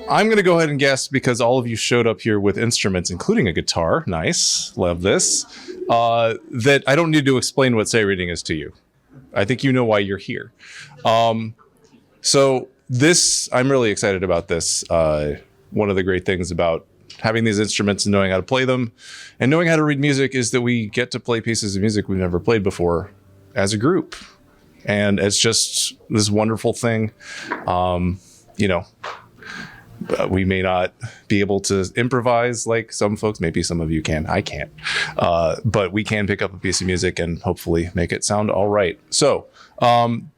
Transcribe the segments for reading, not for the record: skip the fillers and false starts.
I'm going to go ahead and guess, because all of you showed up here with instruments, including a guitar. Nice. Love this. That I don't need to explain what sight reading is to you. I think you know why you're here. So this, I'm really excited about this. One of the great things about having these instruments and knowing how to play them and knowing how to read music is that we get to play pieces of music we've never played before as a group. And it's just this wonderful thing. We may not be able to improvise like some folks. Maybe some of you can. I can't. But we can pick up a piece of music and hopefully make it sound all right. So I'm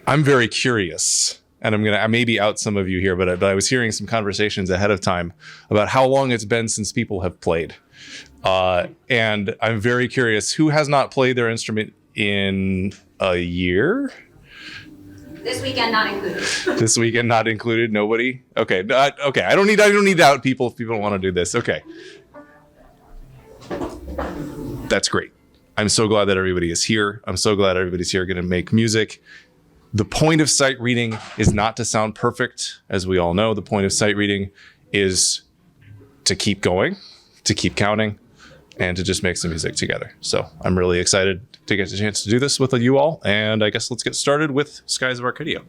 very curious. And I maybe out some of you here, but I was hearing some conversations ahead of time about how long it's been since people have played. And I'm very curious, who has not played their instrument in a year? This weekend not included. This weekend not included. Nobody. Okay. Okay. I don't need to out people if people don't want to do this. Okay. That's great. I'm so glad that everybody is here. I'm so glad everybody's here going to make music. The point of sight reading is not to sound perfect, as we all know. The point of sight reading is to keep going, to keep counting, and to just make some music together. So I'm really excited to get the chance to do this with you all. And I guess let's get started with Skies of Arcadia.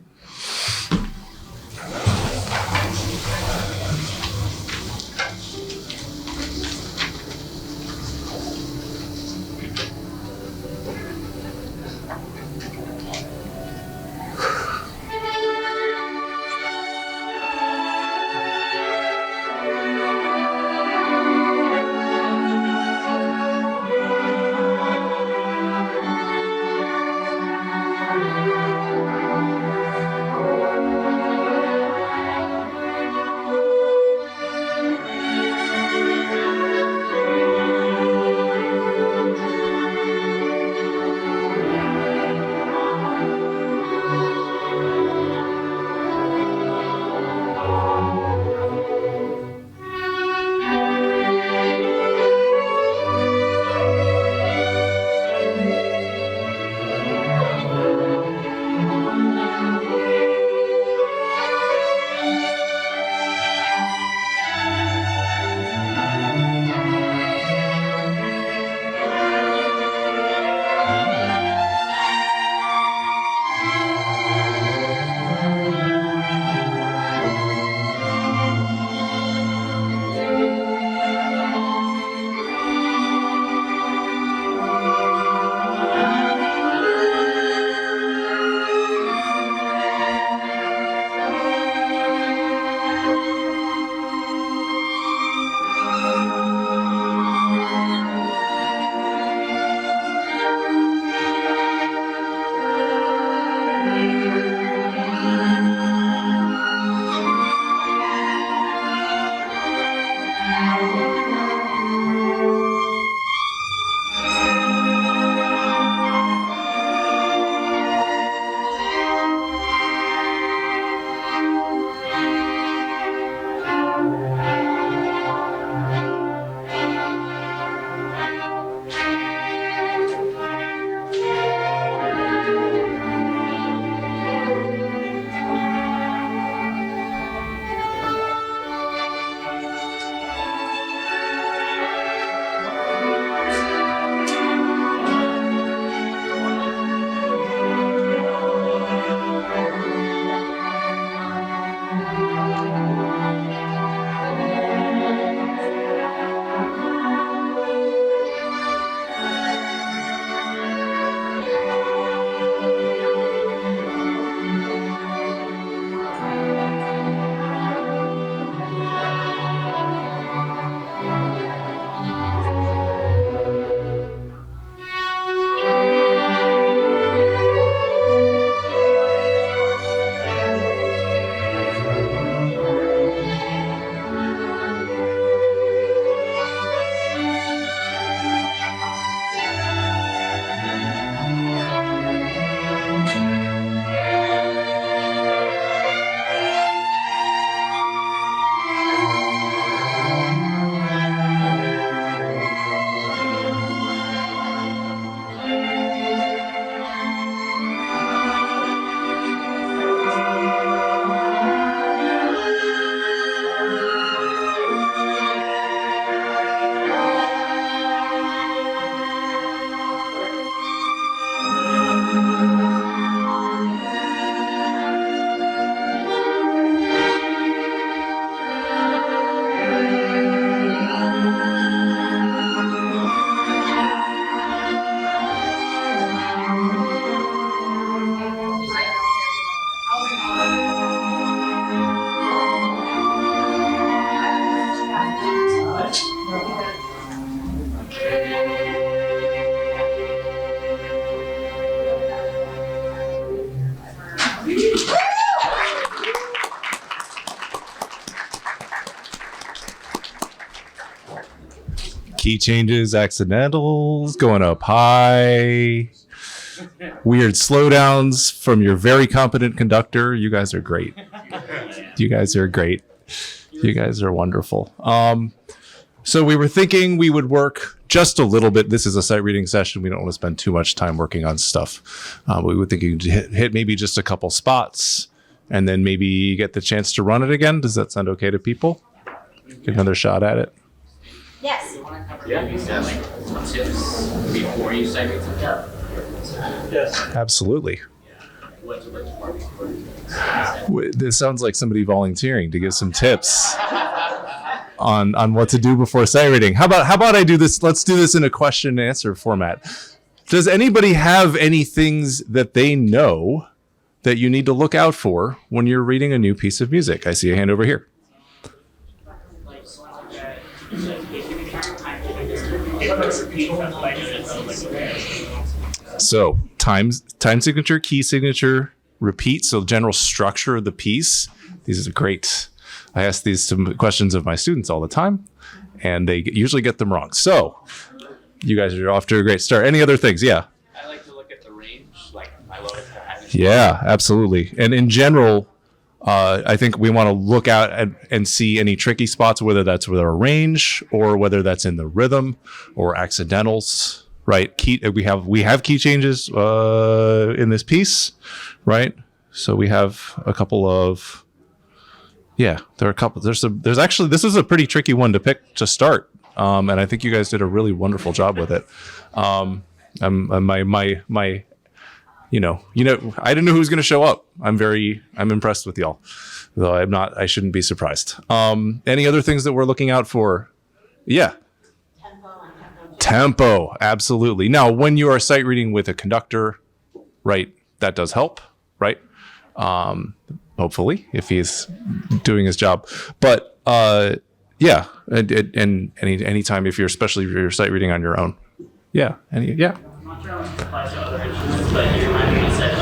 Key changes, accidentals, going up high. Weird slowdowns from your very competent conductor. You guys are great. You guys are great. You guys are wonderful. So we were thinking we would work just a little bit. This is a sight reading session. We don't want to spend too much time working on stuff. We were thinking to hit maybe just a couple spots and then maybe get the chance to run it again. Does that sound okay to people? Get another shot at it. Yes. Before you sight read something? Yes. Absolutely. This sounds like somebody volunteering to give some tips on what to do before sight reading. How about I do this? Let's do this in a question and answer format. Does anybody have any things that they know that you need to look out for when you're reading a new piece of music? I see a hand over here. So time signature, key signature, repeat. So general structure of the piece. These are great. I ask these some questions of my students all the time, and they usually get them wrong. So you guys are off to a great start. Any other things? Yeah. I like to look at the range. Like I love having. Yeah, absolutely. And in general, I think we want to look out and see any tricky spots, whether that's with our range or whether that's in the rhythm or accidentals. Right, we have key changes in this piece, right? So we have a couple of, there are a couple. There's actually, this is a pretty tricky one to pick to start, and I think you guys did a really wonderful job with it. I didn't know who was going to show up. I'm impressed with y'all, though I shouldn't be surprised. Any other things that we're looking out for? Yeah. Tempo, absolutely. Now, when you are sight reading with a conductor, right, that does help, right? Hopefully, if he's doing his job. But and anytime especially if you're sight reading on your own. Yeah. I'm not sure how much applies to other instruments, but you reminded me said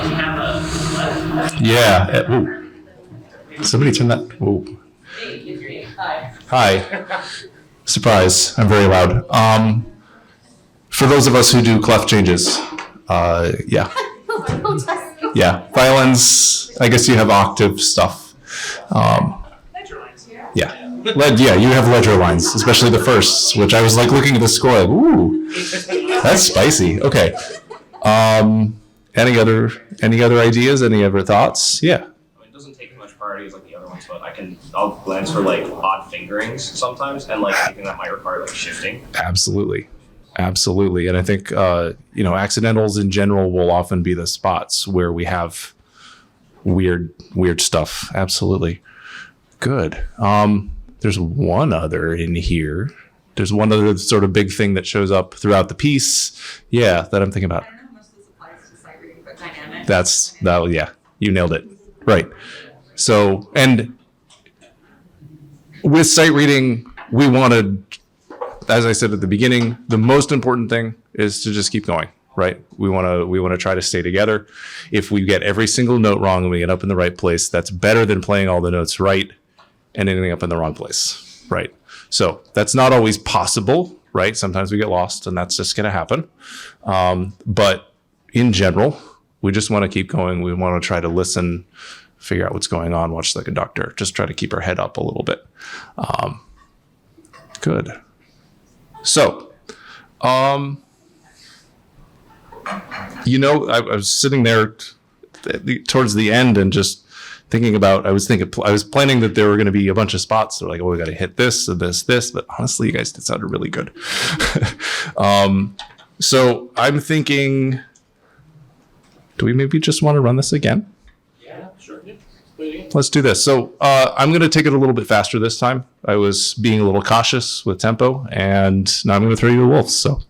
we have a ooh. Somebody turn that. Ooh. Hi. Surprise, I'm very loud. For those of us who do clef changes, yeah. Violins, I guess you have octave stuff. Yeah. You have ledger lines, especially the firsts, which I was like looking at the score, like, ooh, that's spicy. Okay. Any other ideas? Any other thoughts? Yeah. It doesn't take as much priority as like the other ones, but I'll glance for like odd fingerings sometimes, and like anything that might require like shifting. Absolutely. And I think accidentals in general will often be the spots where we have weird stuff. Absolutely. Good. There's one other in here. There's one other sort of big thing that shows up throughout the piece. Yeah, that I'm thinking about. I don't know how much this applies to sight reading, but dynamic. Yeah, you nailed it. Right. So, and with sight reading, we want to, as I said at the beginning, the most important thing is to just keep going, right? We want to try to stay together. If we get every single note wrong and we get up in the right place, that's better than playing all the notes right and ending up in the wrong place, right? So that's not always possible, right? Sometimes we get lost, and that's just going to happen. But in general, we just want to keep going. We want to try to listen, figure out what's going on, watch the conductor, just try to keep our head up a little bit. Good. So, I was sitting there towards the end and just thinking about, I was planning that there were going to be a bunch of spots. They're like, oh, we got to hit this and this, but honestly, you guys, it sounded really good. So I'm thinking, do we maybe just want to run this again? Yeah, sure. Let's do this. So I'm going to take it a little bit faster this time. I was being a little cautious with tempo, and now I'm going to throw you the wolves. So.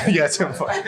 Yeah, it's in one.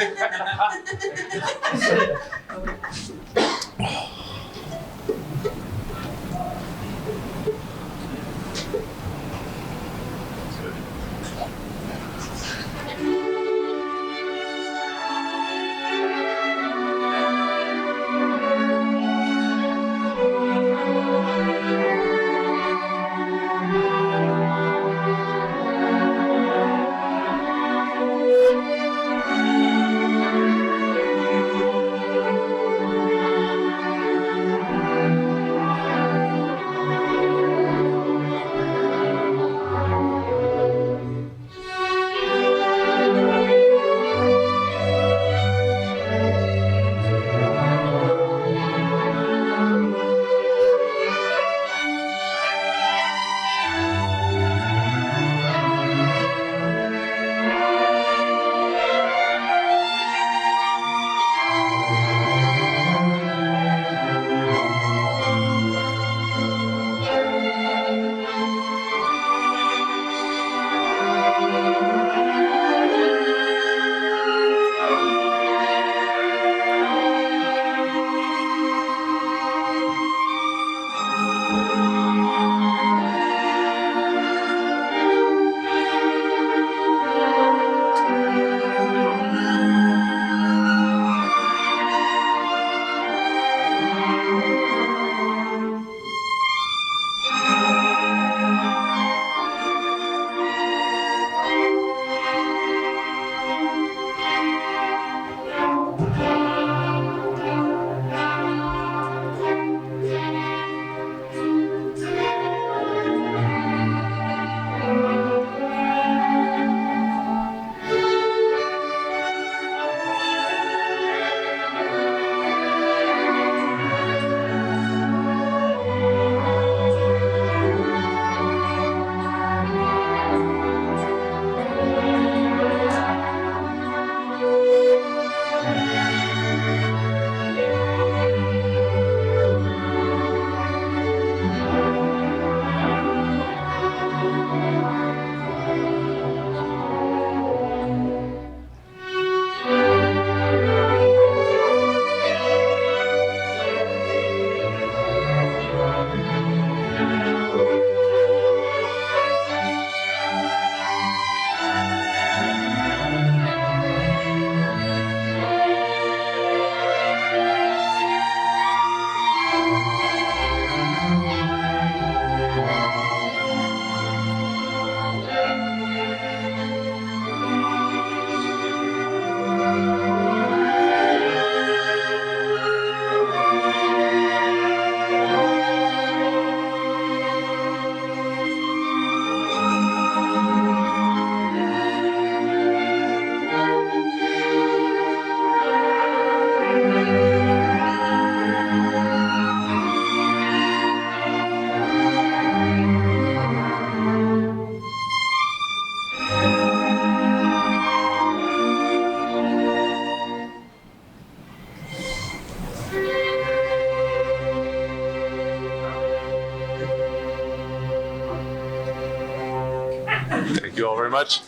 Thank you all very much.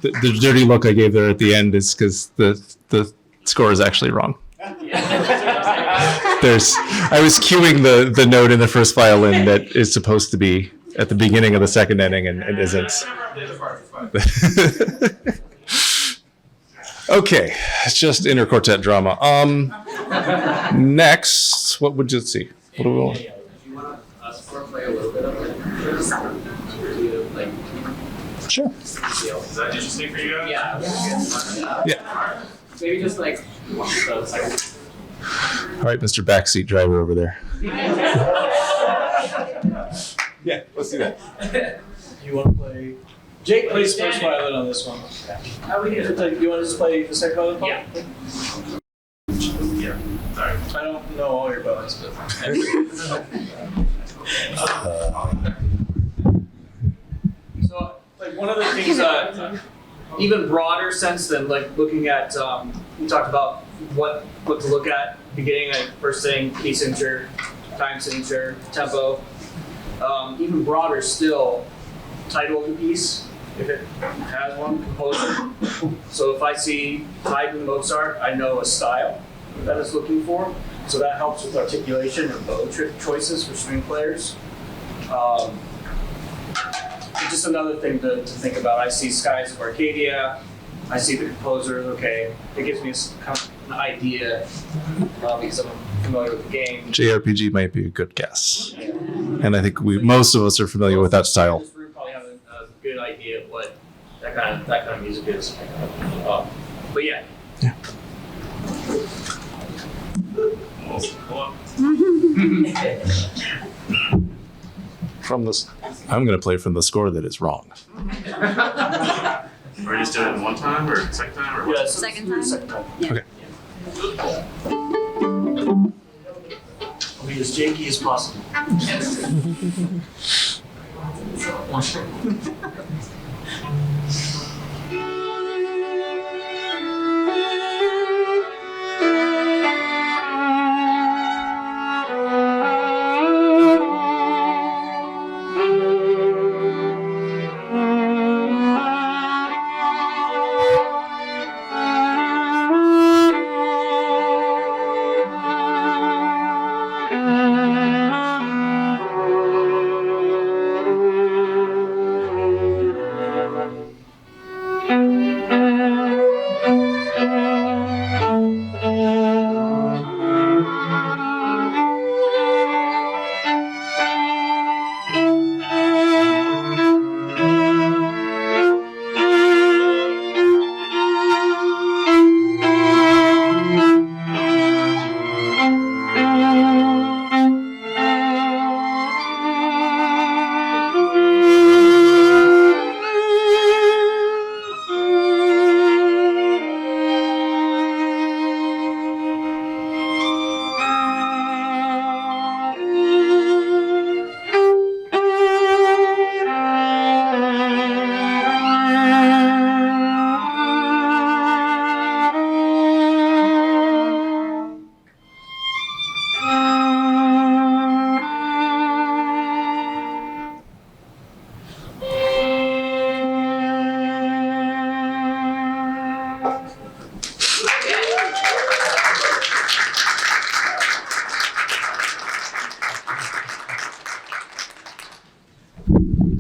The dirty look I gave there at the end is because the score is actually wrong. I was cueing the note in the first violin that is supposed to be at the beginning of the second ending and isn't. Okay, it's just interquartet drama. Next, what would you see? What do we want? Do you want us to play a little bit of it? Sure. Is that interesting for you guys? Yeah. Maybe just like one of those. All right, Mr. Backseat driver over there. Yeah, let's do that. You want to play? Jake plays first violin on this one. How we do? You want to just play the second violin? Yeah. Yeah. Sorry. I don't know all your violins, but. So, like one of the things even broader sense than like looking at, we talked about what to look at beginning, like first thing, key signature, time signature, tempo. Even broader still, title of the piece, if it has one, composer. So if I see Haydn, Mozart, I know a style that it's looking for. So that helps with articulation and bow choices for string players. Just another thing to think about. I see Skies of Arcadia. I see the composer. Okay, it gives me kind of an idea because I'm familiar with the game. JRPG might be a good guess, and I think most of us are familiar with that style. This group probably have a good idea of what that kind of music is. But yeah. Yeah. From this, I'm going to play from the score that is wrong. Or just do it one time or second time or what? Yeah, Second time? Second time. Okay. I'll be as janky as possible.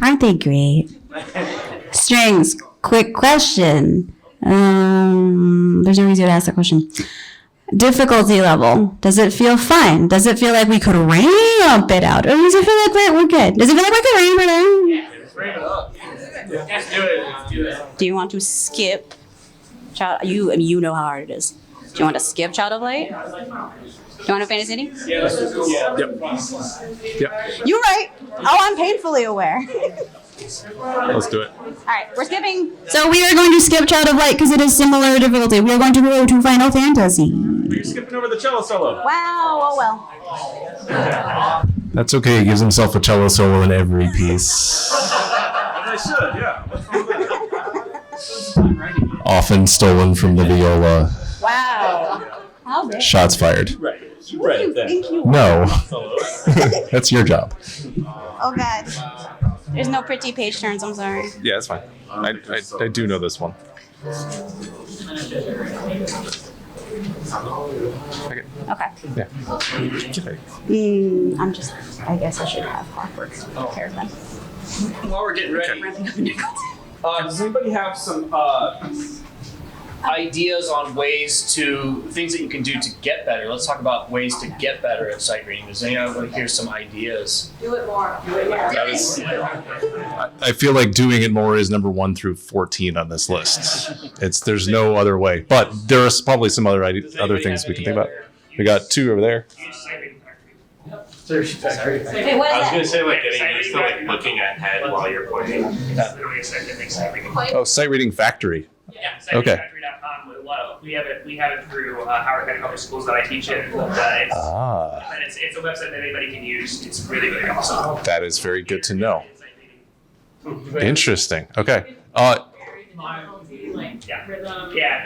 Aren't they great? Strings, quick question. There's no easier to ask that question. Difficulty level. Does it feel fine? Does it feel like we could ramp it out? Or does it feel like we're good? Does it feel like we could ramp it out? Let's bring it up. Let's do it. Let's do it. Do you want to skip Child? You know how hard it is. Do you want to skip Child of Light? Do you want to Fantasy City? Yeah, let's just go. Yep. You're right. Oh, I'm painfully aware. Let's do it. All right, we're skipping. So we are going to skip Child of Light because it is similar difficulty. We are going to go to Final Fantasy. You're skipping over the cello solo. Wow. Oh well. That's okay. He gives himself a cello solo in every piece. I should, yeah. What's wrong with that? Often stolen from the viola. Wow. How big? Shots fired. Right. You read it then. No, that's your job. Oh God. There's no pretty page turns. I'm sorry. Yeah, that's fine. I do know this one. Okay. Okay. Yeah. I guess I should have clockwork prepared then. While we're getting ready, does anybody have some ideas on things that you can do to get better? Let's talk about ways to get better at sight reading. Does anyone want to hear some ideas? Do it more. That is, I feel like doing it more is number 1 through 14 on this list. There's no other way, but there are probably some other things we can think about. We got 2 over there. Wait, what is I was that? gonna say like getting used to like looking ahead while you're pointing. It's literally a scientific sight reading. Oh, Sight Reading Factory. Yeah, Okay. sightrefactory.com. We have it through Howard County Public Schools that I teach in. It's a website that anybody can use. It's really, really awesome. That is very good to know. Interesting. Okay. Yeah,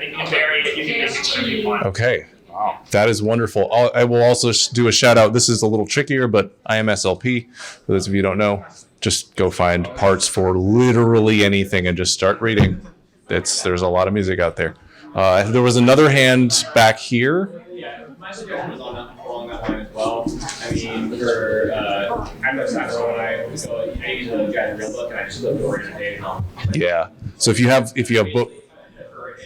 you can vary it. You can just whatever you want. Okay. Wow. That is wonderful. I will also do a shout out. This is a little trickier, but IMSLP, for those of you who don't know, just go find parts for literally anything and just start reading. There's a lot of music out there. There was another hand back here. Yeah, my suggestion was along that line as well. I mean, I'm a saxophone guy, so I use a giant real book and I just look over it in a day. Yeah. So if you have book.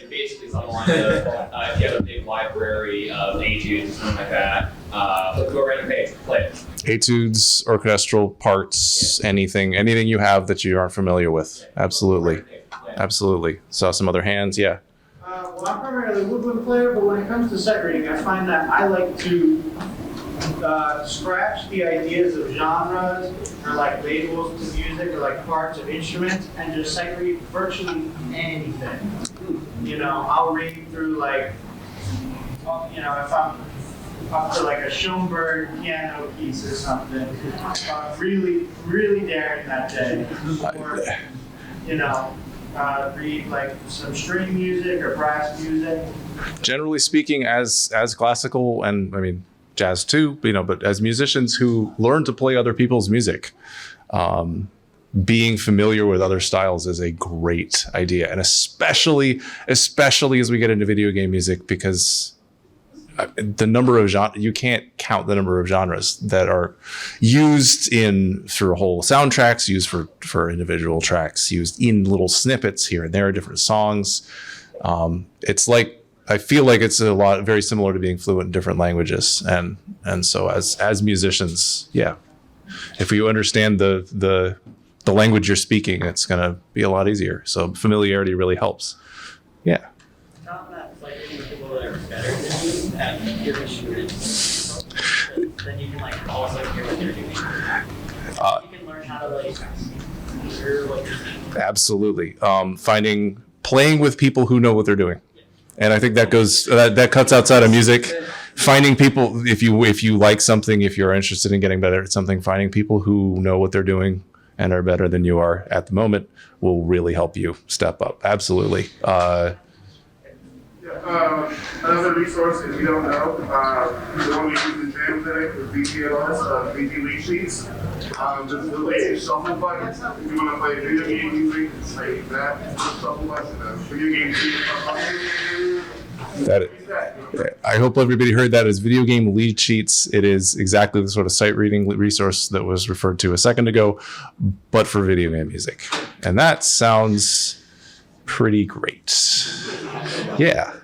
Basically something like if you have a big library of etudes, something like that, go right on the page, play it. Etudes, orchestral parts, anything you have that you aren't familiar with. Absolutely. Saw some other hands. Yeah. Well, I'm primarily a woodwind player, but when it comes to sight reading, I find that I like to scratch the ideas of genres or like labels to music or like parts of instruments and just sight read virtually anything. You know, I'll read through like, you know, if I'm up to like a Schoenberg piano piece or something, really, really daring that day. Or, you know, read like some string music or brass music. Generally speaking, as classical and I mean jazz too, but as musicians who learn to play other people's music, being familiar with other styles is a great idea, and especially as we get into video game music, because the number of genres, you can't count the number of genres that are used through whole soundtracks, used for individual tracks, used in little snippets here and there, different songs. It's like, I feel like it's very similar to being fluent in different languages. And so as musicians, yeah, if you understand the language you're speaking, it's going to be a lot easier. So familiarity really helps. Yeah. Not that like people that are better than you at your instruments, then you can like also hear what they're doing. You can learn how to like hear what you're doing. Absolutely. Playing with people who know what they're doing. And I think that cuts outside of music. Finding people, if you like something, if you're interested in getting better at something, finding people who know what they're doing and are better than you are at the moment will really help you step up. Absolutely. Another resource, if you don't know, the one we use in jam today is VGLS, VG Lead Sheets. This is a shuffle button. If you want to play video game music, like that, shuffle button, video game music. I hope everybody heard that as video game lead sheets. It is exactly the sort of sight reading resource that was referred to a second ago, but for video game music. And that sounds pretty great. Yeah.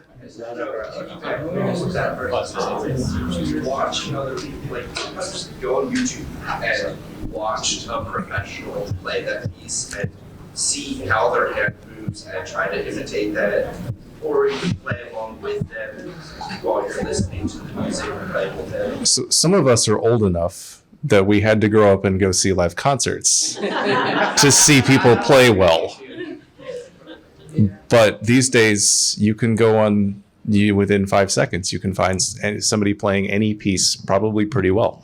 Watch other people, like just go on YouTube and watch a professional play that piece and see how their hand moves and try to imitate that, or you can play along with them while you're listening to the music and playing with them. So some of us are old enough that we had to grow up and go see live concerts to see people play well. But these days, you can go on within 5 seconds, you can find somebody playing any piece probably pretty well.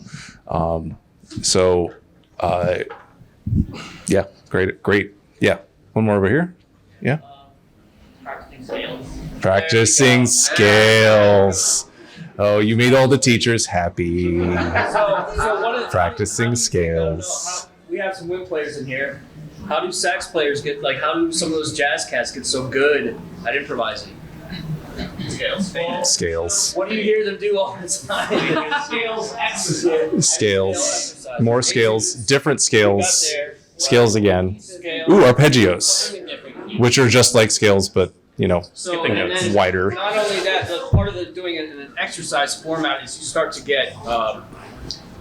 Yeah, great. Yeah, one more over here. Yeah. Practicing scales. Practicing scales. Oh, you made all the teachers happy. So one of the Practicing scales. we have some wind players in here. How do sax players get, like, how do some of those jazz cats get so good at improvising? Scales. What do you hear them do all the time? Scales exercise. Scales. More scales. Different Got scales. there. Scales again. Scale. Ooh, arpeggios, which are just like scales, but So, and then wider. not only that, the part of the doing it in an exercise format is you start to get,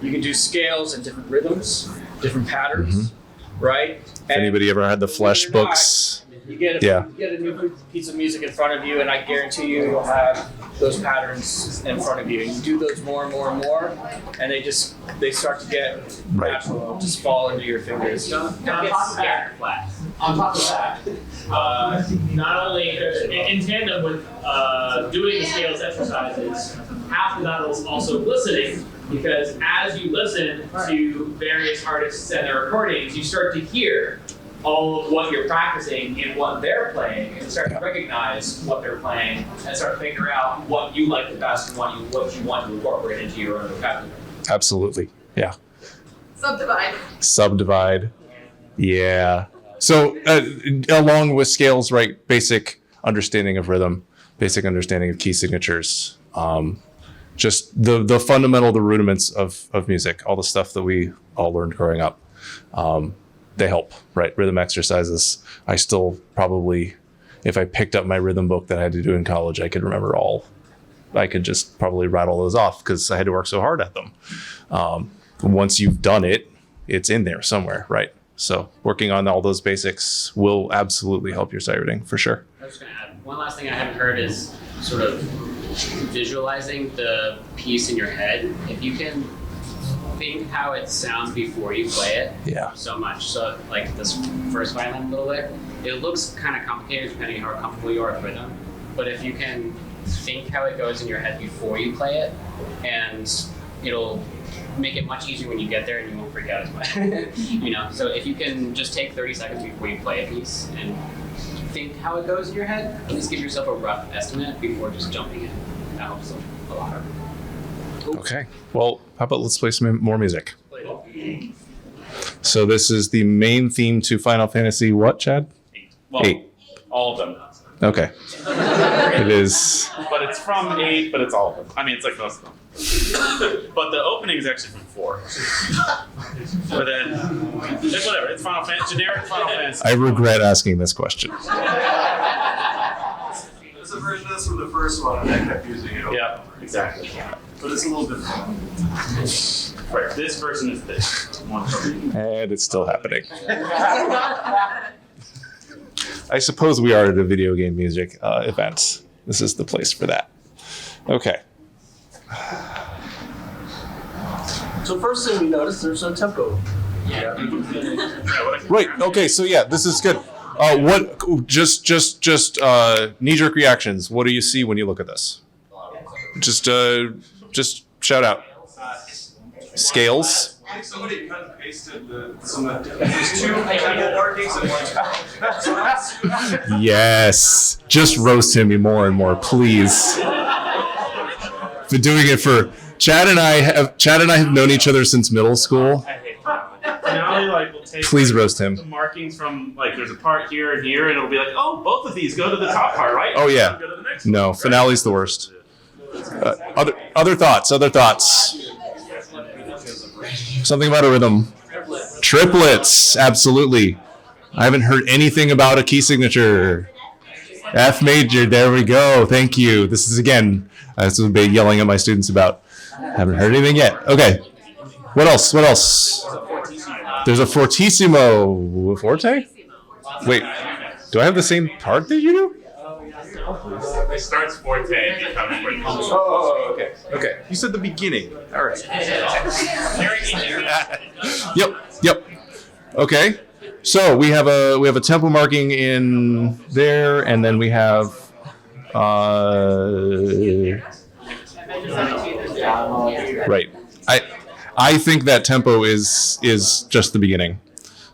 you can do scales and different rhythms, different patterns, right? If anybody ever had the Flesh books, You get a new piece of music in front of you, and I guarantee you'll have those patterns in front of you. And you do those more and more and more, and they start to get natural, just fall into your fingers. On top of that, not only in tandem with doing the scales exercises, half the battle is also listening, because as you listen to various artists and their recordings, you start to hear all of what you're practicing and what they're playing, and start to recognize what they're playing, and start to figure out what you like the best and what you want to incorporate into your own vocabulary. absolutely, yeah. Subdivide. Yeah. So along with scales, right? Basic understanding of rhythm, basic understanding of key signatures, just the fundamental, the rudiments of music, all the stuff that we all learned growing up. They help, right? Rhythm exercises. I still probably, if I picked up my rhythm book that I had to do in college, I could remember all. I could just probably rattle those off because I had to work so hard at them. Once you've done it, it's in there somewhere, right? So working on all those basics will absolutely help your sight reading for sure. I was just going to add, one last thing I haven't heard is sort of visualizing the piece in your head. If you can think how it sounds before you play it, so much. So like this first violin little bit, it looks kind of complicated depending on how comfortable you are with rhythm. But if you can think how it goes in your head before you play it, and it'll make it much easier when you get there and you won't freak out as much. So if you can just take 30 seconds before you play a piece and think how it goes in your head, at least give yourself a rough estimate before just jumping in. That helps a lot. Okay. Well, how about let's play some more music. So this is the main theme to Final Fantasy what, Chad? 8. Well, 8. All of them. Okay. It is. But it's from 8, but it's all of them. I mean, it's like most of them. But the opening is actually from 4. But then, it's whatever. It's Final Fantasy, generic Final Fantasy. I regret asking this question. There's a version of this from the first one, and I kept using it. Yeah, exactly. But it's a little different. Right, this version is this one. And it's still happening. I suppose we are at a video game music event. This is the place for that. Okay. So first thing we noticed, there's no tempo. Right. Okay. So yeah, this is good. What? Just knee-jerk reactions. What do you see when you look at this? Just shout out. Scales. Somebody cut and pasted there's 2 tempo markings and 1 Yes. Just roast him more and more, please. Been doing it for Chad and I have known each other since middle school. Finale, like, will take Please roast him. the markings from, like, there's a part here and here, and it'll be like, oh, both of these go to the top part, right? Oh yeah. Go to the next No, one, right? finale's the worst. Other thoughts. Something about a rhythm. Triplets, absolutely. I haven't heard anything about a key signature. F major, there we go. Thank you. This is again, this is a bit yelling at my students about. Haven't heard anything yet. Okay. What else? There's a fortissimo. Forte? Wait, do I have the same part that you do? It starts forte and becomes fortissimo. Oh, okay. Okay. You said the beginning. All right. Yep. Okay. So we have a tempo marking in there, and then we have right. I think that tempo is just the beginning.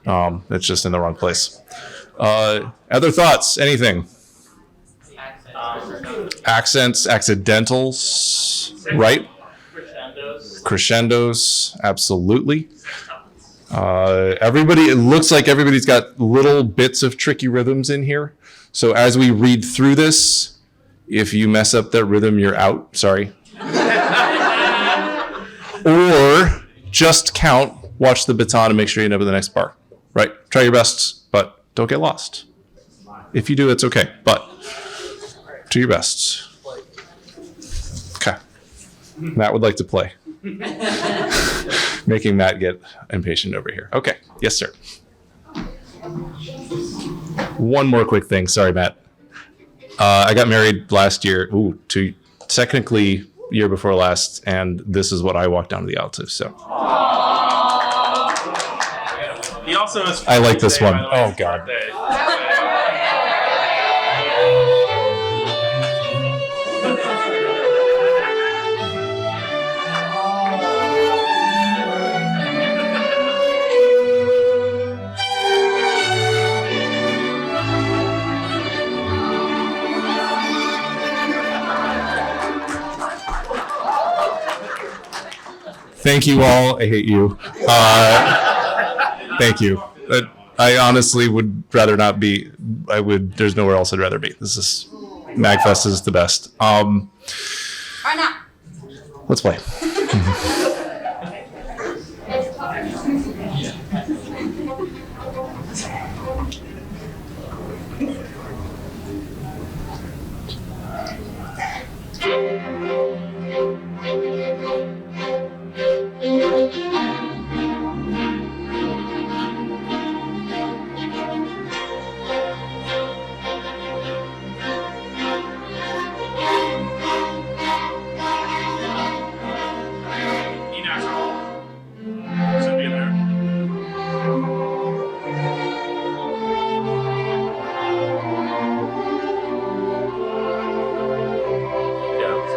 It's just in the wrong place. Other thoughts? Anything? accents, accidentals, right? Crescendos, absolutely. Everybody, it looks like everybody's got little bits of tricky rhythms in here. So as we read through this, if you mess up that rhythm, you're out. Sorry. Or just count, watch the baton, and make sure you know the next bar. Right? Try your best, but don't get lost. If you do, it's okay. But do your best. Okay. Matt would like to play. Making Matt get impatient over here. Okay. Yes, sir. One more quick thing. Sorry, Matt. I got married last year. Technically year before last, and this is what I walked down to the aisle to. So. He also is. I like this today, one. by the way. Oh God. Birthday. Thank you all. I hate you. Thank you. I honestly would rather not be. There's nowhere else I'd rather be. MAGFest is the best. Or not. Let's play. E natural. Should be there. Yeah, it's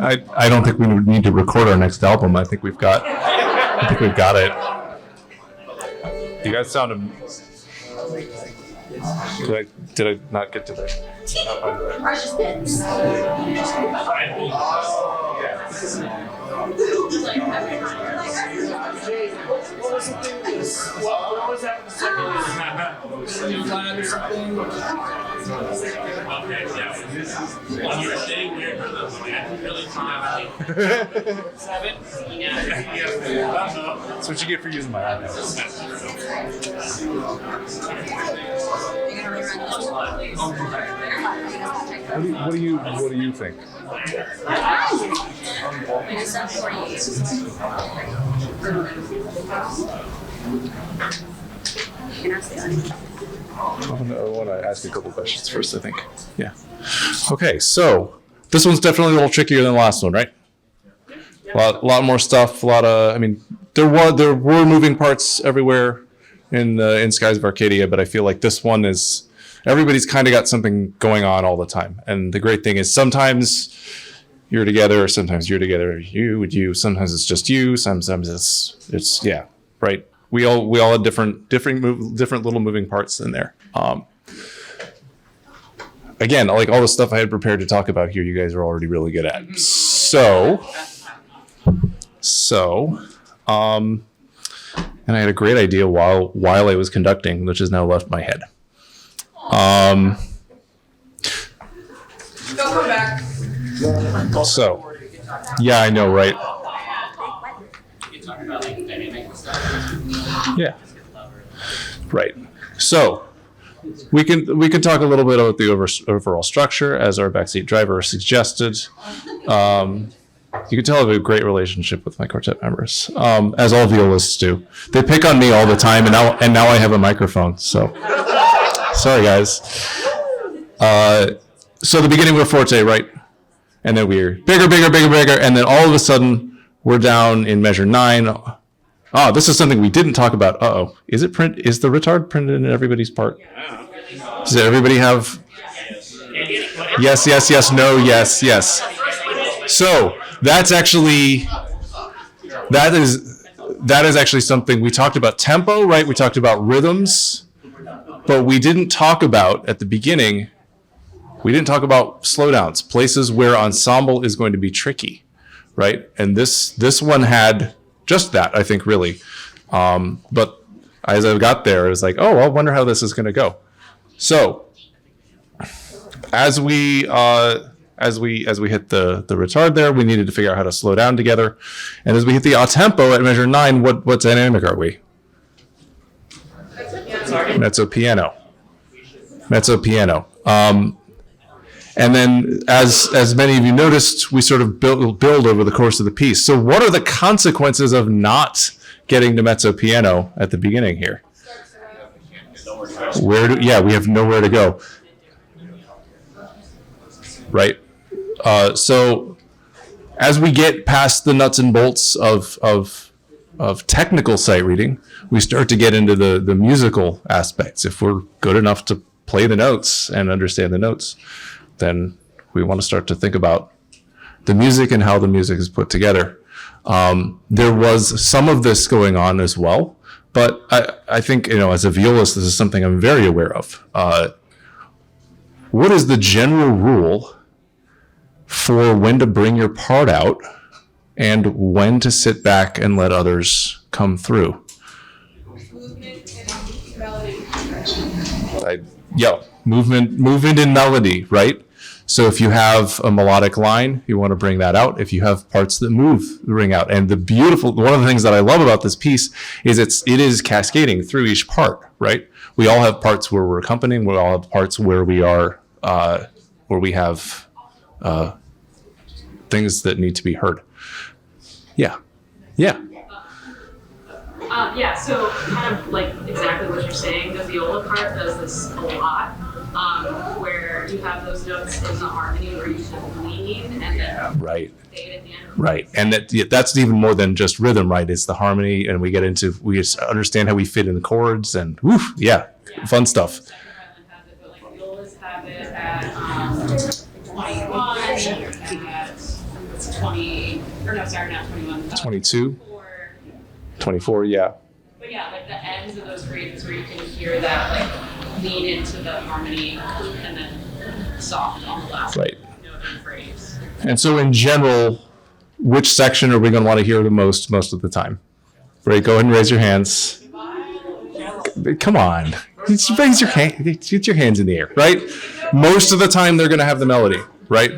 I don't think we need to record our next album. I think we've got it. You guys sound. Did I not get to that? Precious bits. What was that? Second plan or something? Okay, yeah. When you were sitting weird for this, I really trying. 7? That's what you get for using my iPad. What do you think? I want to ask you a couple questions first, I think. Yeah. Okay, so this one's definitely a little trickier than the last one, right? A lot more stuff. I mean, there were moving parts everywhere in Skies of Arcadia, but I feel like this one is everybody's kind of got something going on all the time. And the great thing is sometimes you're together, sometimes you're together, you, sometimes it's just you, sometimes it's yeah, right. We all have different little moving parts in there. Again, like all the stuff I had prepared to talk about here, you guys are already really good at. And I had a great idea while I was conducting, which has now left my head. Don't come back. So, yeah, I know, right? You talk about like dynamic stuff. Yeah. Right. So, we can talk a little bit about the overall structure, as our backseat driver suggested. You can tell I have a great relationship with my quartet members, as all violists do. They pick on me all the time, and now I have a microphone. So, sorry guys. So the beginning we're forte, right? And then we're bigger, and then all of a sudden we're down in measure 9. Oh, this is something we didn't talk about. Is the retard printed in everybody's part? Does everybody have? Yes, no, yes. So that is actually something we talked about. Tempo, right? We talked about rhythms, but we didn't talk about at the beginning. We didn't talk about slowdowns, places where ensemble is going to be tricky, right? And this one had just that, I think, really. But as I got there, it was like, I wonder how this is going to go. So as we hit the retard there, we needed to figure out how to slow down together. And as we hit the a tempo at measure 9, what dynamic are we? Mezzo piano. And then, as many of you noticed, we sort of build over the course of the piece. So what are the consequences of not getting to mezzo piano at the beginning here? We have nowhere to go. Right? So as we get past the nuts and bolts of technical sight reading, we start to get into the musical aspects. If we're good enough to play the notes and understand the notes, then we want to start to think about the music and how the music is put together. There was some of this going on as well, but I think, as a violist, this is something I'm very aware of. What is the general rule for when to bring your part out and when to sit back and let others come through? Movement and melody. Movement and melody, right? So if you have a melodic line, you want to bring that out. If you have parts that move, ring out. And one of the things that I love about this piece is it is cascading through each part, right? We all have parts where we're accompanying. We all have parts where we are, where we have things that need to be heard. Yeah. So kind of like exactly what you're saying, the viola part does this a lot, where you have those notes in the harmony where you should lean and then right. fade at the end. Right, and that's even more than just rhythm, right? It's the harmony, and we just understand how we fit in the chords, and fun stuff. Violas have it at 21, at sorry, not 21. 22, 4. 24, yeah. But yeah, like the ends of those phrases where you can hear that like lean into the harmony and then soft on the last Right. note and phrase. And so in general, which section are we going to want to hear the most of the time? Right, go ahead and raise your hands. Come on. Just raise your hand. Get your hands in the air, right? Most of the time they're going to have the melody, right?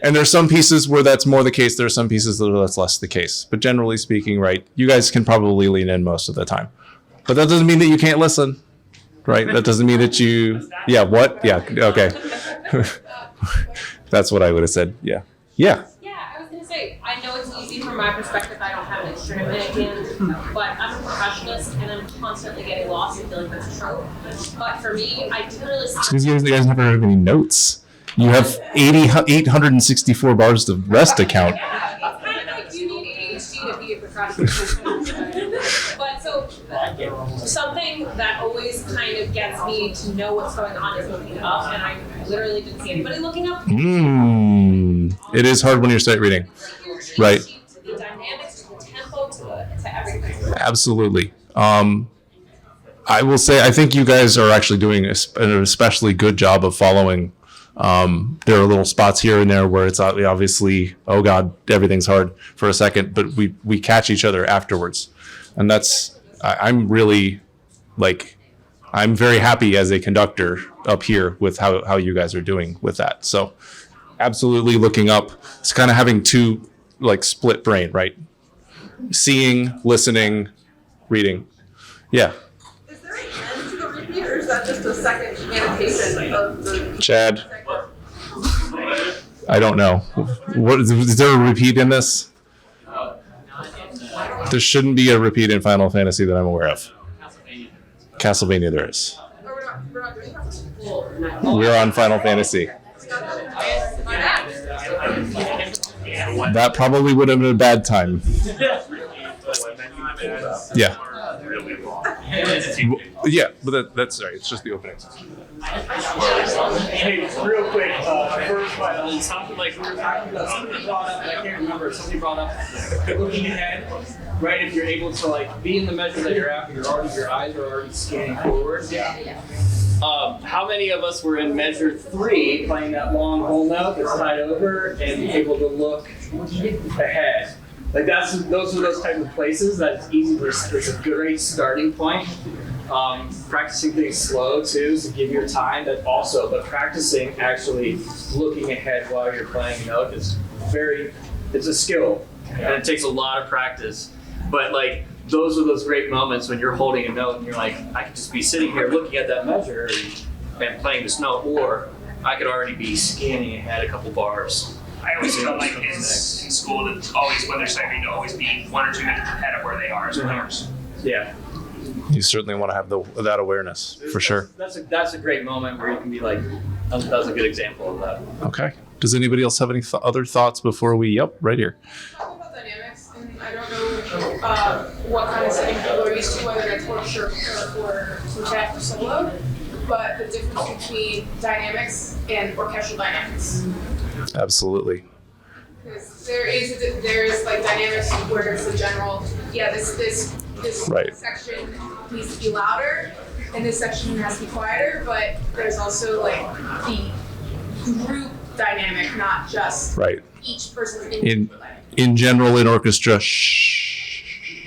And there's some pieces where that's more the case. There are some pieces that that's less the case. But generally speaking, right, you guys can probably lean in most of the time. But that doesn't mean that you can't listen, right? That doesn't mean that you, yeah, what? Yeah, okay. That's what I would have said, yeah. Yeah. Yeah, I was gonna say, I know it's easy from my perspective, I don't have an instrument in hand, but I'm a percussionist and I'm constantly getting lost and feeling that's a trope. But for me, I didn't really Excuse me, you guys never have any notes. You have 864 bars to rest to count. It's kind of like you need ADHD to be a percussionist. But so, something that always kind of gets me to know what's going on is looking up, and I literally didn't see anybody looking up. It is hard when you're sight reading, right? To the dynamics, to the tempo, to everything. Absolutely. I will say, I think you guys are actually doing an especially good job of following. There are little spots here and there where it's obviously, oh God, everything's hard for a second, but we catch each other afterwards. And that's, I'm really like, I'm very happy as a conductor up here with how you guys are doing with that. So absolutely looking up. It's kind of having two like split brain, right? Seeing, listening, reading. Yeah. Is there an end to the repeat, or is that just a second annotation of the... Chad, I don't know. What is there a repeat in this? There shouldn't be a repeat in Final Fantasy that I'm aware of. Castlevania there is. We're on Final Fantasy. That probably would have been a bad time. Yeah. Yeah, but that's sorry. It's just the opening. Hey, real quick, first, something like we were talking about, somebody brought up, I can't remember, somebody brought up looking ahead, right? If you're able to like be in the measure that you're at, but your eyes are already scanning forward. Yeah. How many of us were in measure 3 playing that long whole note that's tied over and able to look ahead? Like those are those type of places that's easy. It's a great starting point. Practicing things slow too, to give your time. But practicing actually looking ahead while you're playing a note is it's a skill, and it takes a lot of practice. But like those are those great moments when you're holding a note and you're like, I could just be sitting here looking at that measure and playing this note, or I could already be scanning ahead a couple bars. I always feel like in school that always when they're starting to always be 1 or 2 minutes ahead of where they are as players. Yeah. You certainly want to have that awareness for sure. That's a great moment where you can be like, that was a good example of that. Okay. Does anybody else have any other thoughts before we? Yep, right here. Talk about dynamics, and I don't know what kind of setting people are used to, whether it's workshop or chat or solo, but the difference between dynamics and orchestral dynamics. Absolutely. Because there is like dynamics where it's the general, this right. section needs to be louder and this section has to be quieter, but there's also like the group dynamic, not just right. each person's in general in orchestra, shh,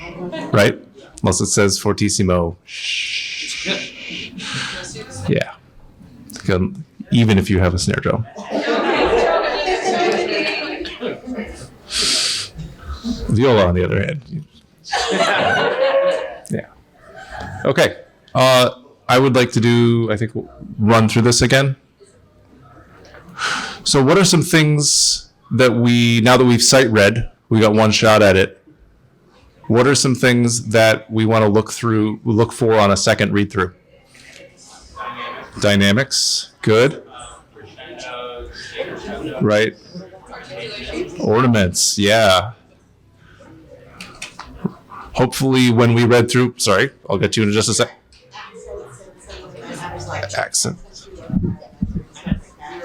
right? Unless it says fortissimo, shh. Yeah. Even if you have a snare drum. Viola, on the other hand. Yeah. Okay. I would like to run through this again. So what are some things that now that we've sight read, we got one shot at it. What are some things that we want to look for on a second read through? Dynamics. Good. Right. Ornaments. Yeah. Hopefully when we read through, sorry, I'll get to you in just a sec. Accent.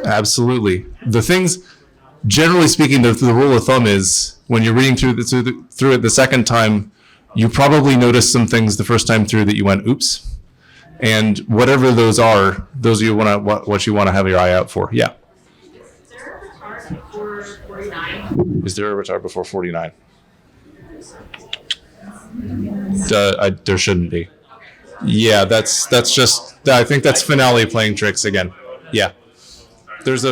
Absolutely. The things, generally speaking, the rule of thumb is when you're reading through it the second time, you probably noticed some things the first time through that you went, oops. And whatever those are, those you want to what you want to have your eye out for. Yeah. Is there a retard before 49? There shouldn't be. Yeah, that's just. I think that's finale playing tricks again. Yeah. There's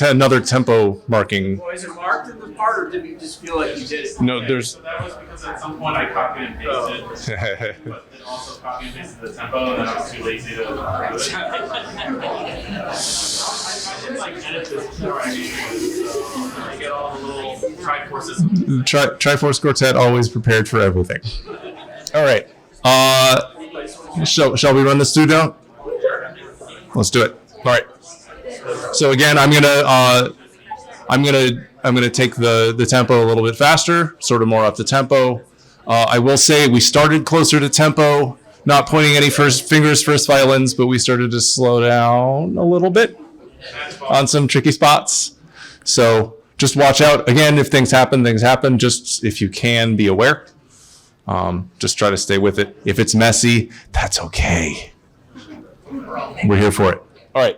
another tempo marking. Well, is it marked in the part, or did you just feel like you did it? No, there's. So that was because at some point I copied and pasted, but then also copied and pasted the tempo, and then I was too lazy to do it. I didn't like edit this before I actually so I get all the little Triforces. Triforce Quartet always prepared for everything. All right. Shall we run this through now? Let's do it. All right. So again, I'm gonna take the tempo a little bit faster, sort of more up the tempo. I will say we started closer to tempo, not pointing any fingers, first violins, but we started to slow down a little bit on some tricky spots. So just watch out. Again, if things happen. Just if you can, be aware. Just try to stay with it. If it's messy, that's okay. We're here for it. All right.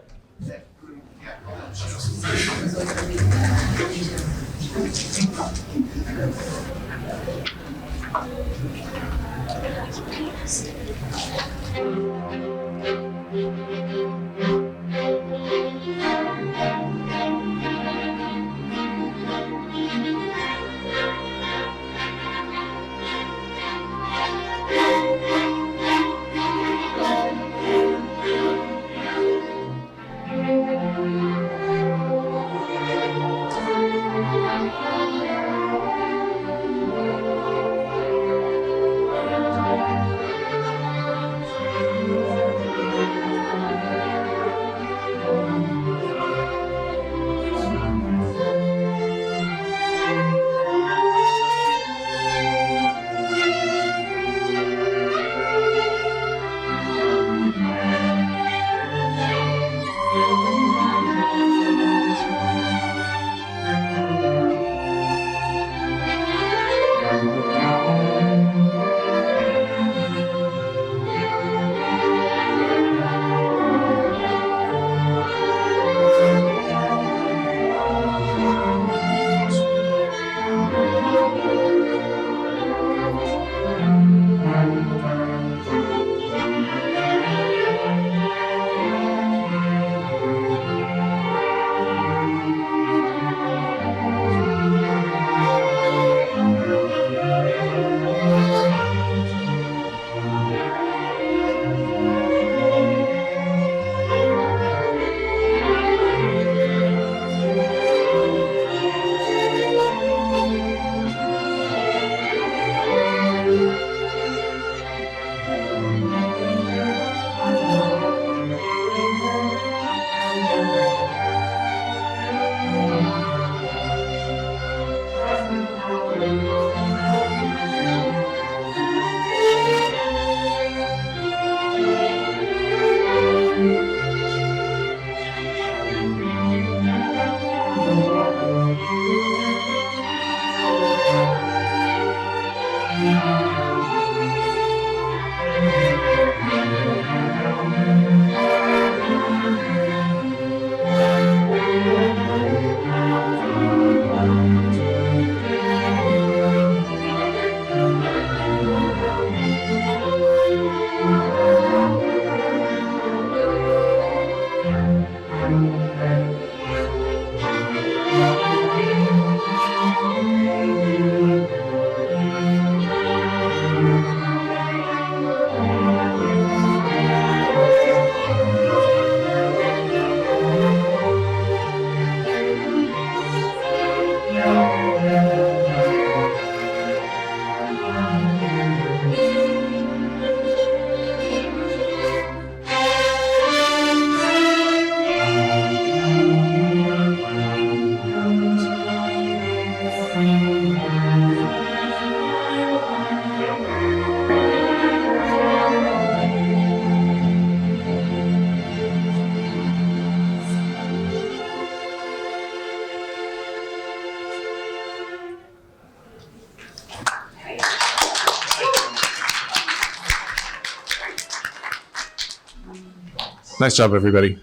Nice job, everybody.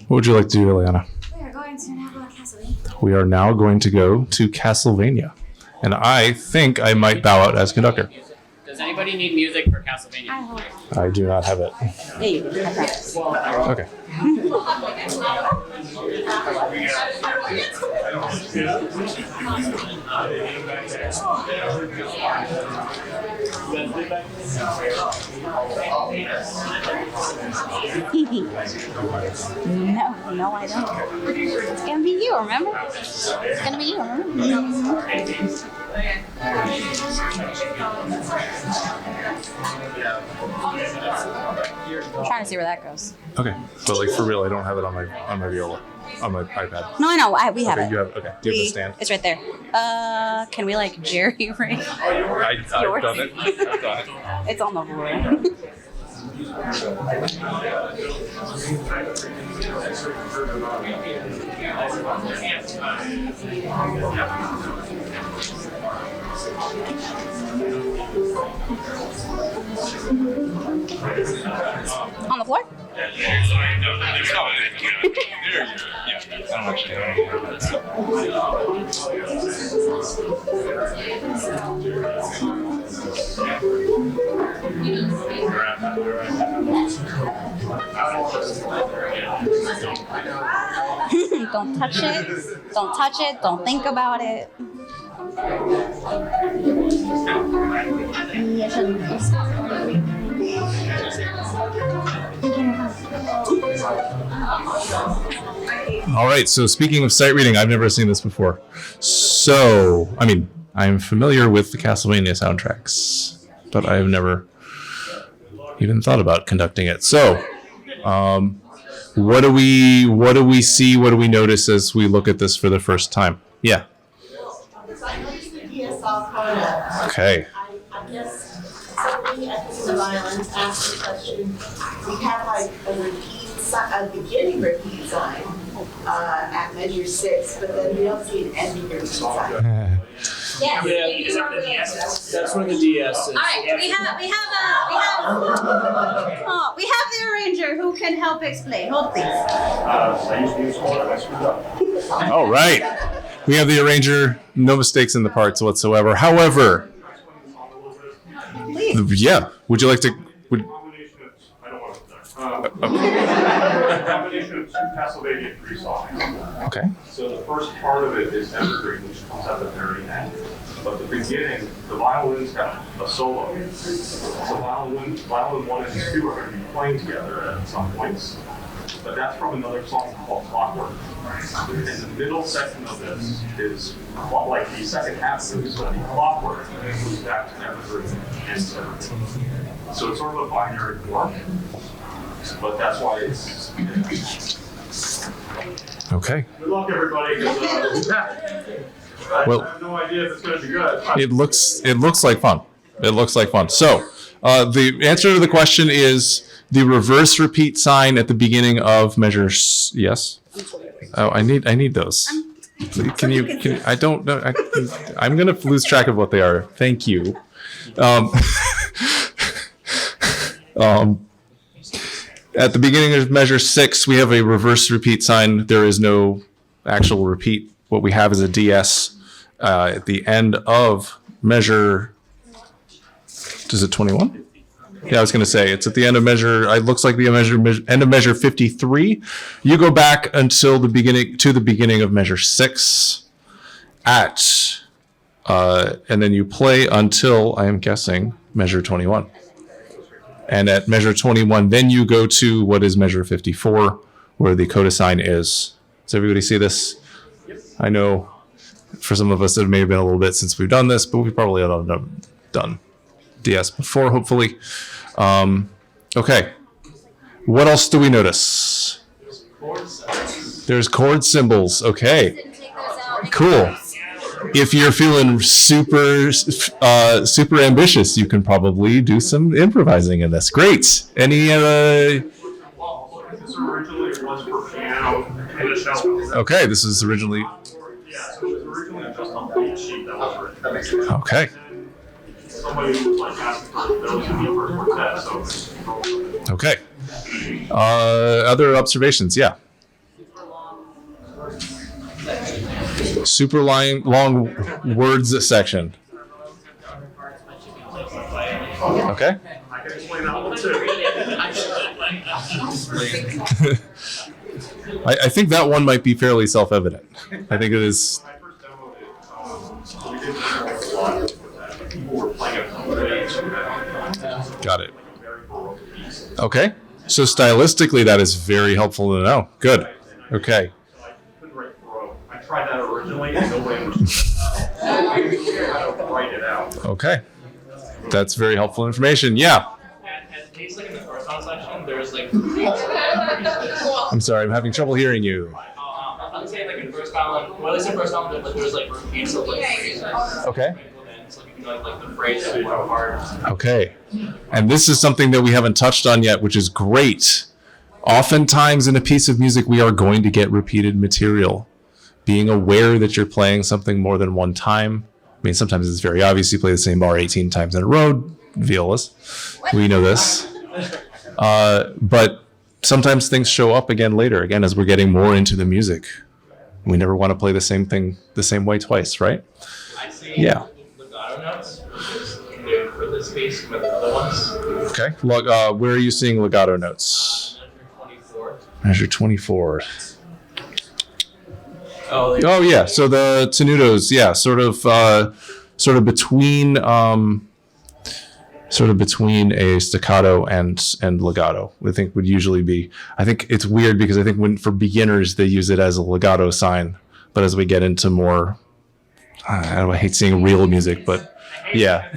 What would you like to do, Ileana? We are going to now Castlevania. We are now going to go to Castlevania. And I think I might bow out as conductor. Does anybody need music for Castlevania? I do not have it. Yeah, you do. I promise. Okay. No, I don't. It's gonna be you, remember? It's gonna be you, remember? I'm trying to see where that goes. Okay. But like for real, I don't have it on my viola, on my iPad. No, I know. We have Okay, it. you have okay. Do you have the stand? It's right there. Can we like jerry rig? I've done it. I've done it. It's on the floor. On the floor? Don't touch it. Don't touch it. Don't think about it. All right. So speaking of sight reading, I've never seen this before. So, I mean, I'm familiar with the Castlevania soundtracks, but I've never even thought about conducting it. So, what do we see? What do we notice as we look at this for the first time? Yeah. Okay. I guess somebody at the violence asked the question. We have like a beginning repeat sign at measure 6, but then we don't see an ending repeat sign. Yes. Yeah, Is that the DS? That's where the DS is. All right, we have the arranger who can help explain. Hold please. All right. We have the arranger. No mistakes in the parts whatsoever. However, yeah. Would you like to? A combination of two Castlevania 3 songs. Okay. So the first part of it is Evergreen, which comes at the very end. But the beginning, the violins have a solo. So violin 1 and 2 are going to be playing together at some points. But that's from another song called Clockwork. And the middle section of this is, well, like the second half of it is going to be Clockwork, and then it moves back to Evergreen and Evergreen. So it's sort of a binary form. But that's why it's. Okay. Good luck, everybody. I have no idea if it's going to be good. It looks like fun. It looks like fun. So, the answer to the question is the reverse repeat sign at the beginning of measures. Yes. Oh, I need those. Can I don't know. I'm gonna lose track of what they are. Thank you. At the beginning of measure 6, we have a reverse repeat sign. There is no actual repeat. What we have is a DS. At the end of measure, is it 21? Yeah, I was going to say it's at the end of measure. It looks like the end of measure 53. You go back until the beginning of measure 6 and then you play until, I am guessing, measure 21. And at measure 21, then you go to what is measure 54, where the coda sign is. Does everybody see this? Yep. I know for some of us it may have been a little bit since we've done this, but we probably have done DS before, hopefully. Okay. What else do we notice? There's chord symbols. Okay. Cool. If you're feeling super ambitious, you can probably do some improvising in this. Great. Any This originally was for piano and a cello. Okay, this is originally. Yeah, so it was originally just a beat sheet that was written. Okay. Somebody was like asking for those to be for quartet, so. Okay. Other observations? Yeah. Super long words section. Okay. I can explain that one too. I think that one might be fairly self-evident. I think it is. Got it. Okay. So stylistically, that is very helpful to know. Good. Okay. I tried that originally and nobody was how to write it out. Okay. That's very helpful information. Yeah. And case like in the first round section, there's like I'm sorry, I'm having trouble hearing you. I'm saying like in first column, well at least in first column there's like repeats of like phrases. Okay. So you can like the phrase that we work hard. Okay. And this is something that we haven't touched on yet, which is great. Oftentimes in a piece of music, we are going to get repeated material. Being aware that you're playing something more than one time. I mean, sometimes it's very obvious. You play the same bar 18 times in a row, violas. We know this. But sometimes things show up again later, again, as we're getting more into the music. We never want to play the same thing the same way twice, right? I see Yeah. legato notes, which is new for this piece with the other ones. Okay. Where are you seeing legato notes? Measure 24. Oh yeah. So the tenutos, yeah, sort of between a staccato and legato. I think would usually be. I think it's weird because I think for beginners they use it as a legato sign, but as we get into more, I hate seeing real music, but yeah.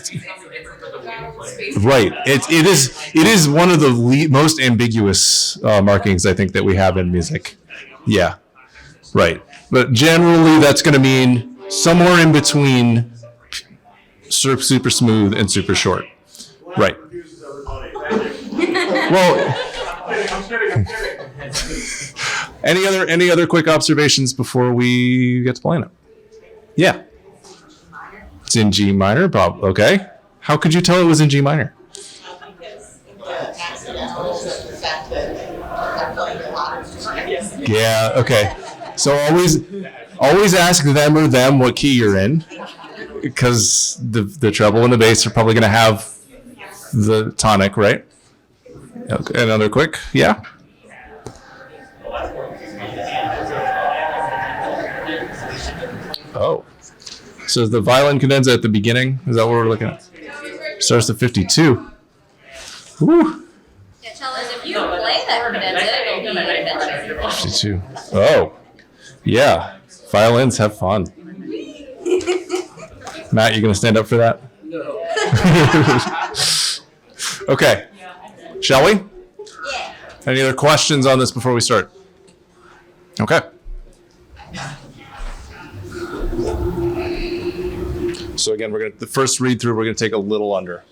Right. It is one of the most ambiguous markings I think that we have in music. Yeah. Right. But generally that's going to mean somewhere in between super smooth and super short. Right. Well, any other quick observations before we get to playing it? Yeah. It's in G minor, Bob. Okay. How could you tell it was in G minor? Yeah, okay. So always ask them or them what key you're in, because the treble and the bass are probably going to have the tonic, right? Okay, another quick, yeah. Oh, so the violin cadenza at the beginning, is that what we're looking at? Starts at 52. Woo. Yeah, Cellos, if you play that cadenza, it'll be adventure. 52. Oh, yeah. Violins have fun. Matt, you gonna stand up for that? No. Okay. Shall we? Yeah. Any other questions on this before we start? Okay. So again, the first read through, we're gonna take a little under.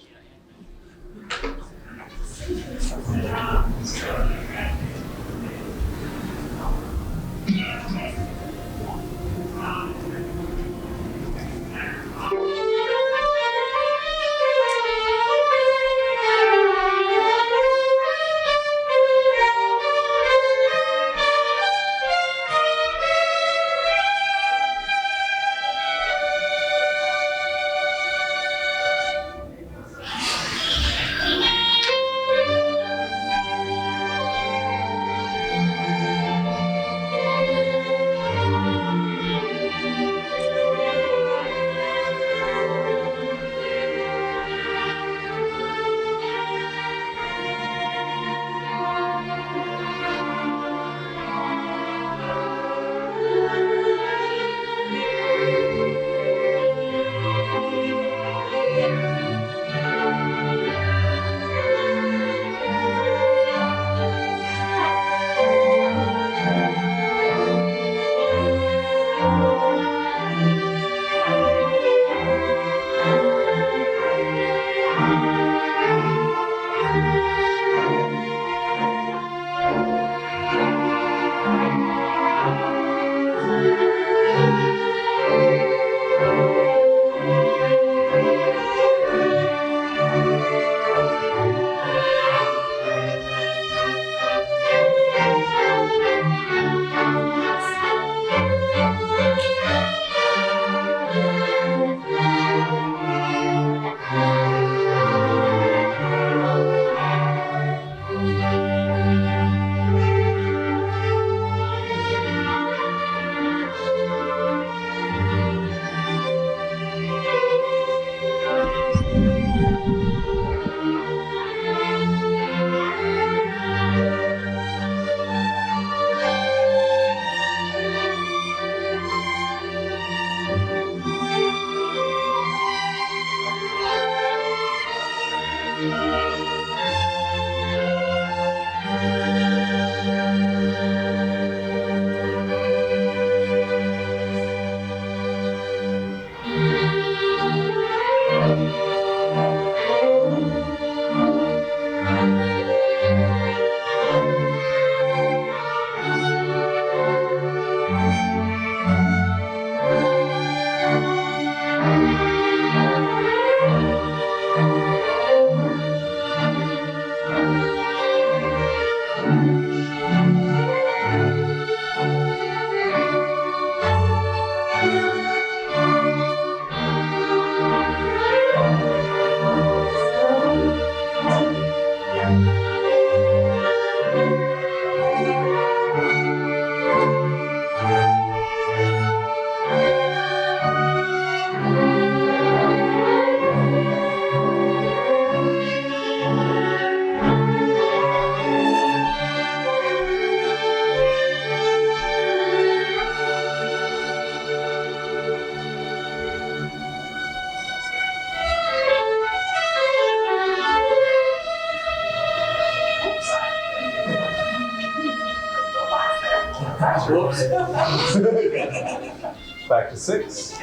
Whoops. Back to 6.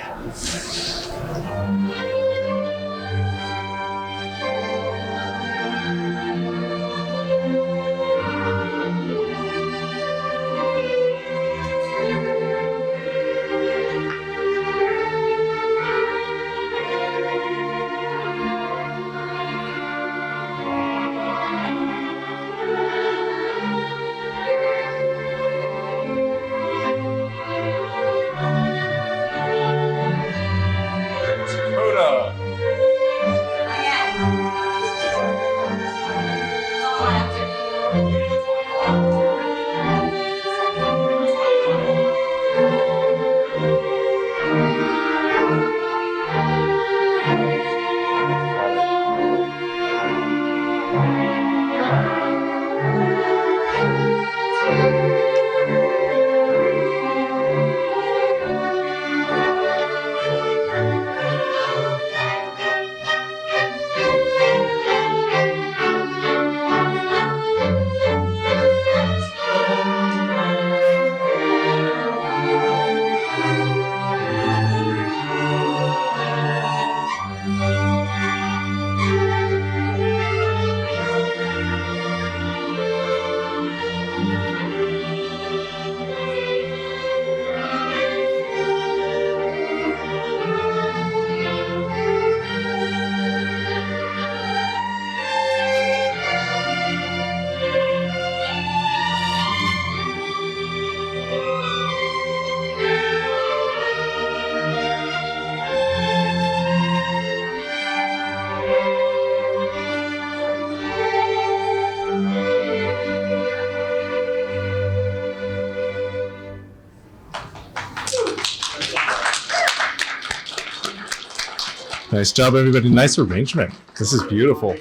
Nice job, everybody. Nice arrangement. This is beautiful.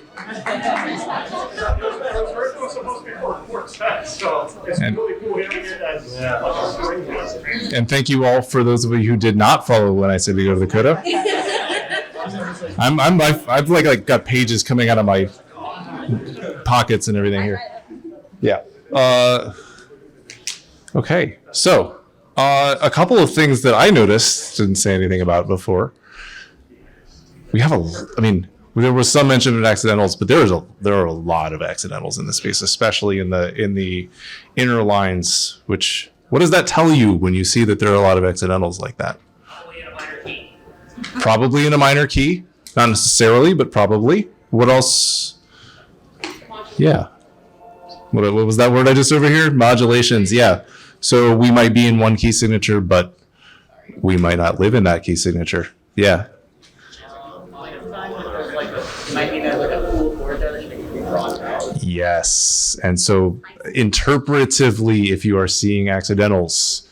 And thank you all for those of you who did not follow when I said to go to the coda. I've like got pages coming out of my pockets and everything here. Yeah. Okay. So a couple of things that I noticed, didn't say anything about before. We have there was some mention of accidentals, but there are a lot of accidentals in this piece, especially in the inner lines. What does that tell you when you see that there are a lot of accidentals like that? Probably in a minor key, not necessarily, but probably. What else? Yeah. What was that word I just over here? Modulations. Yeah. So we might be in one key signature, but we might not live in that key signature. Yeah. Yes. And so interpretively, if you are seeing accidentals,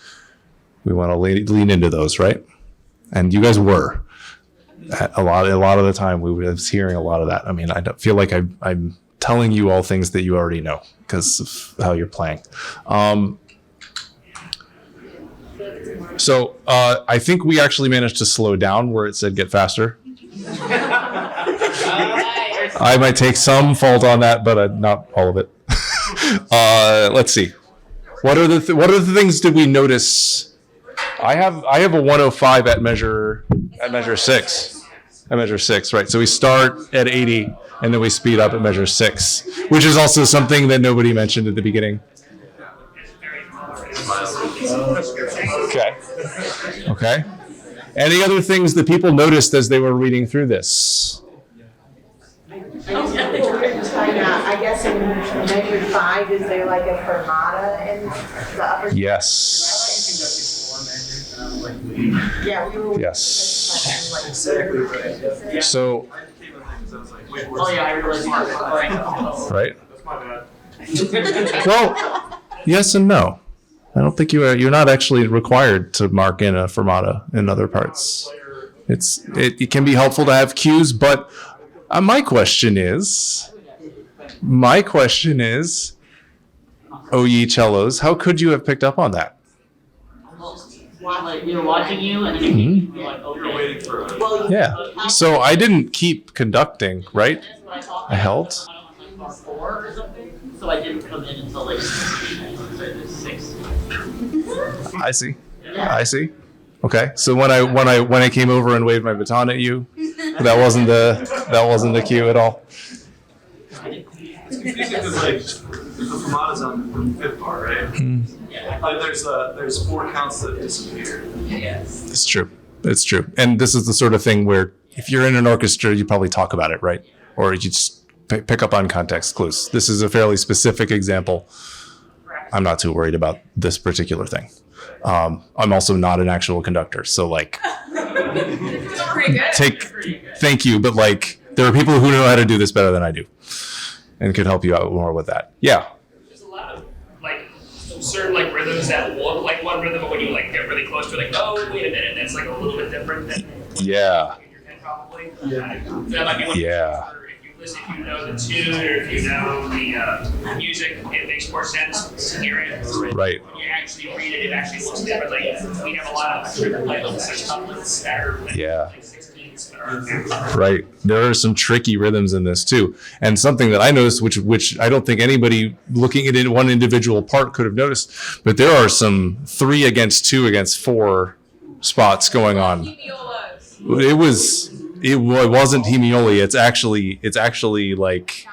we want to lean into those, right? And you guys were. A lot of the time, we was hearing a lot of that. I mean, I don't feel like I'm telling you all things that you already know because of how you're playing. So I think we actually managed to slow down where it said get faster. I might take some fault on that, but not all of it. Let's see. What are the things did we notice? I have a 105 at measure 6. At measure 6, right? So we start at 80 and then we speed up at measure 6, which is also something that nobody mentioned at the beginning. Okay. Any other things that people noticed as they were reading through this? I guess in measure 5, is there like a fermata in the upper? Yes. Yeah, we were. Yes. So. Oh yeah, I realized. Right. Well, yes and no. I don't think you're not actually required to mark in a fermata in other parts. It can be helpful to have cues, but my question is, oh ye cellos, how could you have picked up on that? Like we were watching you, and then you're like, okay. Yeah. So I didn't keep conducting, right? I held. So I didn't come in until like 6. I see. I see. Okay. So when I came over and waved my baton at you, that wasn't the cue at all. It's confusing because like the fermata's on the fifth bar, right? Like there's 4 counts that disappear. Yes. It's true. It's true. And this is the sort of thing where if you're in an orchestra, you probably talk about it, right? Or you just pick up on context clues. This is a fairly specific example. I'm not too worried about this particular thing. I'm also not an actual conductor, so like, thank you, but like, there are people who know how to do this better than I do, and could help you out more with that. Yeah. There's a lot of like certain like rhythms that look like one rhythm, but when you like get really close to it, like, oh wait a minute, that's like a little bit different than Yeah. probably. That might be one. Yeah. If you know the tune or if you know the music, it makes more sense to hear it. Right. When you actually read it, it actually looks differently. We have a lot of like couplets that are like, Yeah. like 16s that are Right. There are some tricky rhythms in this too. And something that I noticed, which I don't think anybody looking at it in one individual part could have noticed, but there are some 3 against 2 against 4 spots going on. It wasn't hemioli. It's actually like,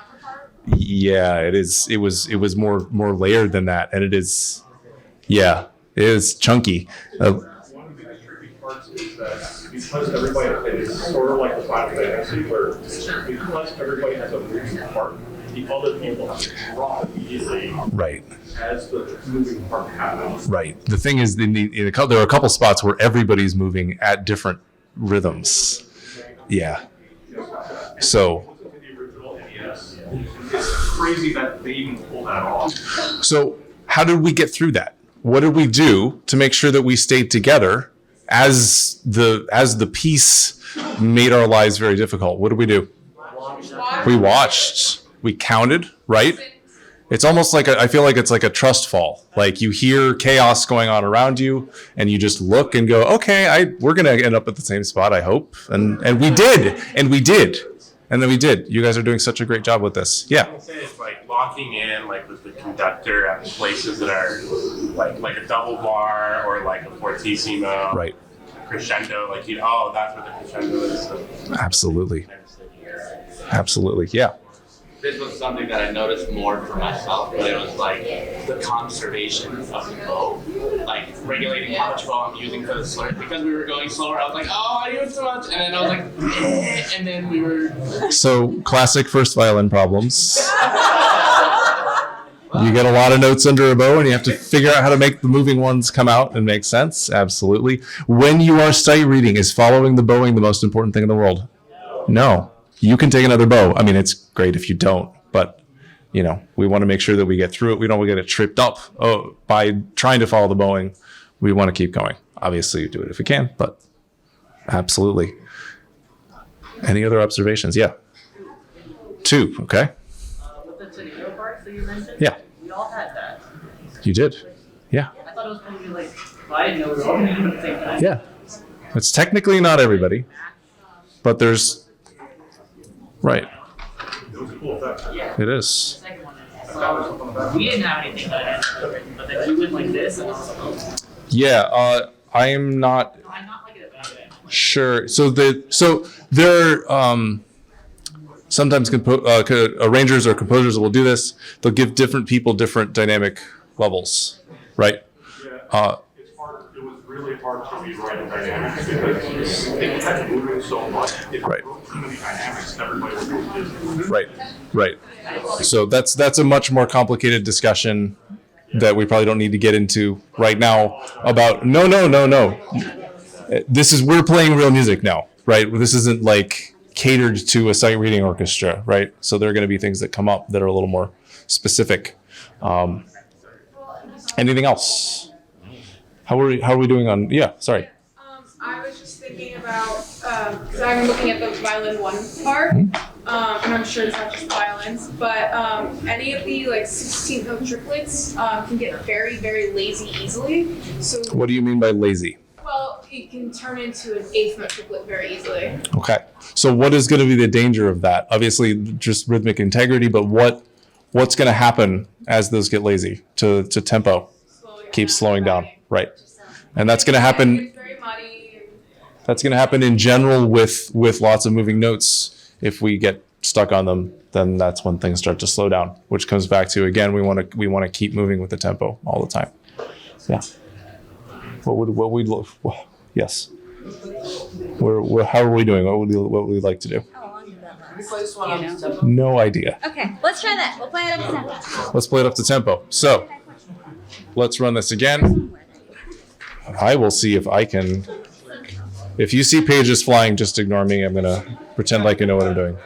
yeah, it is. It was more layered than that. And it is, yeah, it is chunky. One of the biggest tricky parts is that because everybody is sort of like the Final Fantasy, where because everybody has a moving part, the other people have to draw immediately Right. as the moving part happens. Right. The thing is, there are a couple spots where everybody's moving at different rhythms. Yeah. So. It's crazy that they even pull that off. So how did we get through that? What did we do to make sure that we stayed together as the piece made our lives very difficult? What did we do? We watched. We counted, right? It's almost like I feel like it's like a trust fall. Like you hear chaos going on around you, and you just look and go, "Okay, we're gonna end up at the same spot, I hope." And we did, and we did, and then we did. You guys are doing such a great job with this. Yeah. I say it's like locking in, like with the conductor at places that are like a double bar or like a fortissimo, Right. crescendo. Like oh, that's what the crescendo is. So. Absolutely. Absolutely. Yeah. This was something that I noticed more for myself, but it was like the conservation of the bow, like regulating how much bow I'm using for the slur. Because we were going slower, I was like, oh, I used too much, and then I was like, eh, and then we were. So classic first violin problems. You get a lot of notes under a bow, and you have to figure out how to make the moving ones come out and make sense. Absolutely. When you are sight reading, is following the bowing the most important thing in the world? No. You can take another bow. I mean, it's great if you don't, but we want to make sure that we get through it. We don't want to get it tripped up by trying to follow the bowing. We want to keep going. Obviously, you do it if you can, but absolutely. Any other observations? Yeah. 2, okay. With the tornado parts that you mentioned? Yeah. We all had that. You did. Yeah. I thought it was going to be like, I didn't know we were all going to do the same thing. Yeah. It's technically not everybody, but there's. Right. Yeah. It is. We didn't have anything that but then we went like this and I was like, oh. Yeah, I am not sure. So there sometimes arrangers or composers will do this. They'll give different people different dynamic levels, right? It's hard. It was really hard to rewrite the dynamics because it had moving so much. Right. Too many dynamics, everybody would go dizzy. Right. So that's a much more complicated discussion that we probably don't need to get into right now about no. We're playing real music now, right? This isn't like catered to a sight reading orchestra, right? So there are going to be things that come up that are a little more specific. Anything else? How are we doing on? Yeah, sorry. I was just thinking about because I'm looking at the violin 1 part, and I'm sure it's not just violins, but any of the like 16th note triplets can get very, very lazy easily. So What do you mean by lazy? well, it can turn into an 8th note triplet very easily. Okay. So what is going to be the danger of that? Obviously, just rhythmic integrity, but what's going to happen as those get lazy to tempo? keeps slowing down, right? And that's going to happen. It's very muddy. That's going to happen in general with lots of moving notes. If we get stuck on them, then that's when things start to slow down, which comes back to, again, we want to keep moving with the tempo all the time. Yeah. What we look? Yes. How are we doing? What would we like to do? Can we play this one on tempo? No idea. Okay, let's try that. We'll play it up to tempo. Let's play it up to tempo. So let's run this again. I will see if I can. If you see pages flying, just ignore me. I'm going to pretend like I know what I'm doing.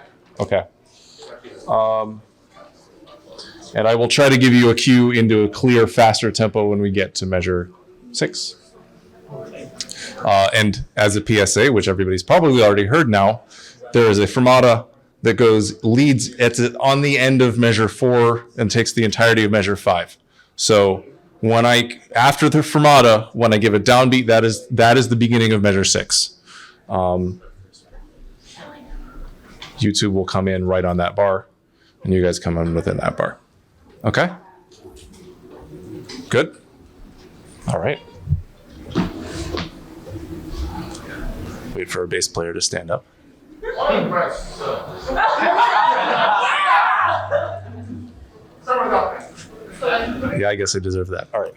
Okay. And I will try to give you a cue into a clear, faster tempo when we get to measure 6. And as a PSA, which everybody's probably already heard now, there is a fermata that leads on the end of measure 4 and takes the entirety of measure 5. So after the fermata, when I give a downbeat, that is the beginning of measure 6. YouTube will come in right on that bar, and you guys come in within that bar. Okay? Good? All right. Wait for a bass player to stand up. Yeah, I guess I deserve that. All right.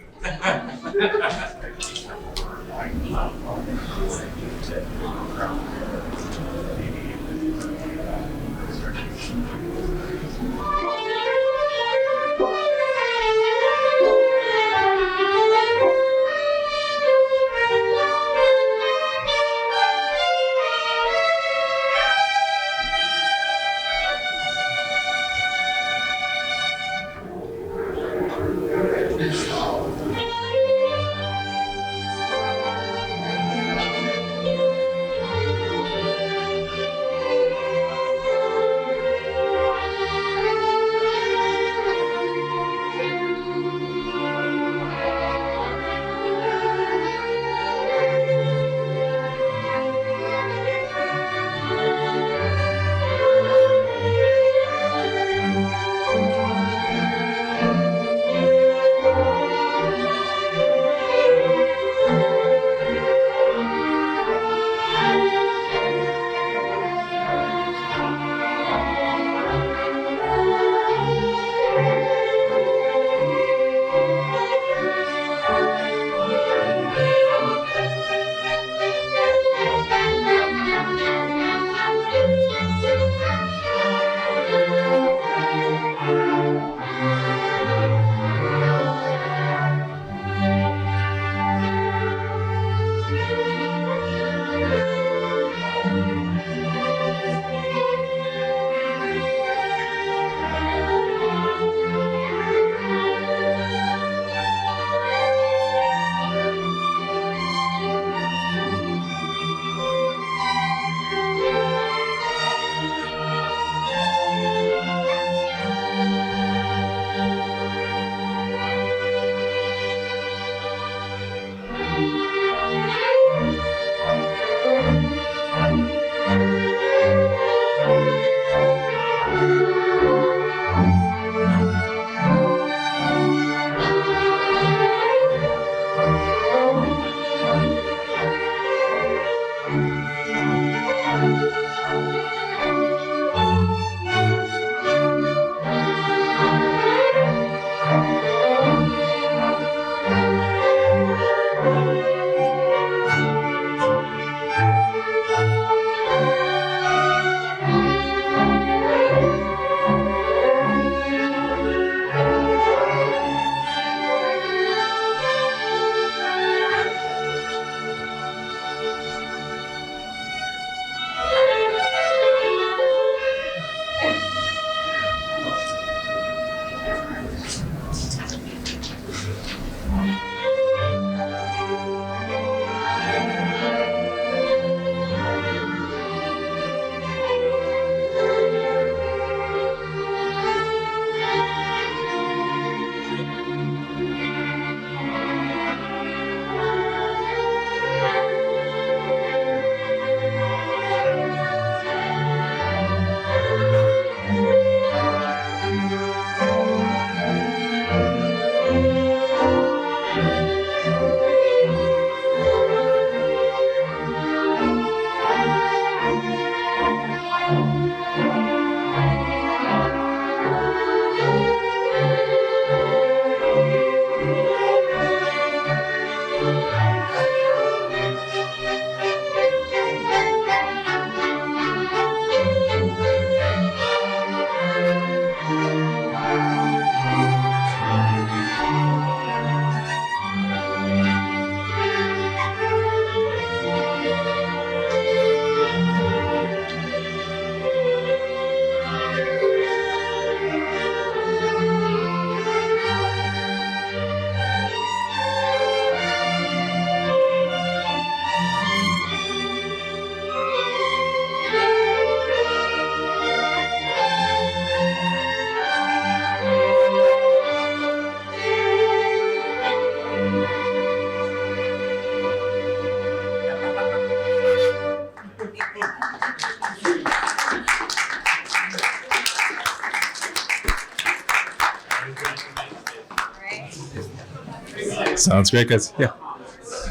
Sounds great, guys. Yeah.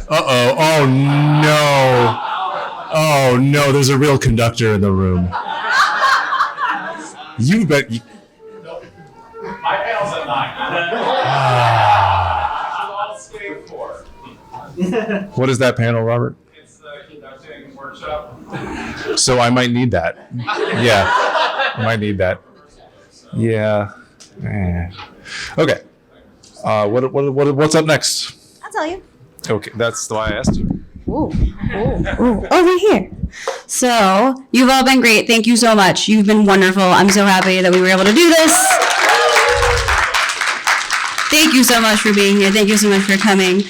Uh-oh. Oh, no. Oh, no. There's a real conductor in the room. You bet. You... My panel's at 9. I'll stay 4. What is that panel, Robert? It's the conducting workshop. So I might need that. Yeah. I might need that. Yeah. Okay. What's up next? I'll tell you. Okay, that's why I asked you. Ooh, over here. So, you've all been great. Thank you so much. You've been wonderful. I'm so happy that we were able to do this. Thank you so much for being here. Thank you so much for coming.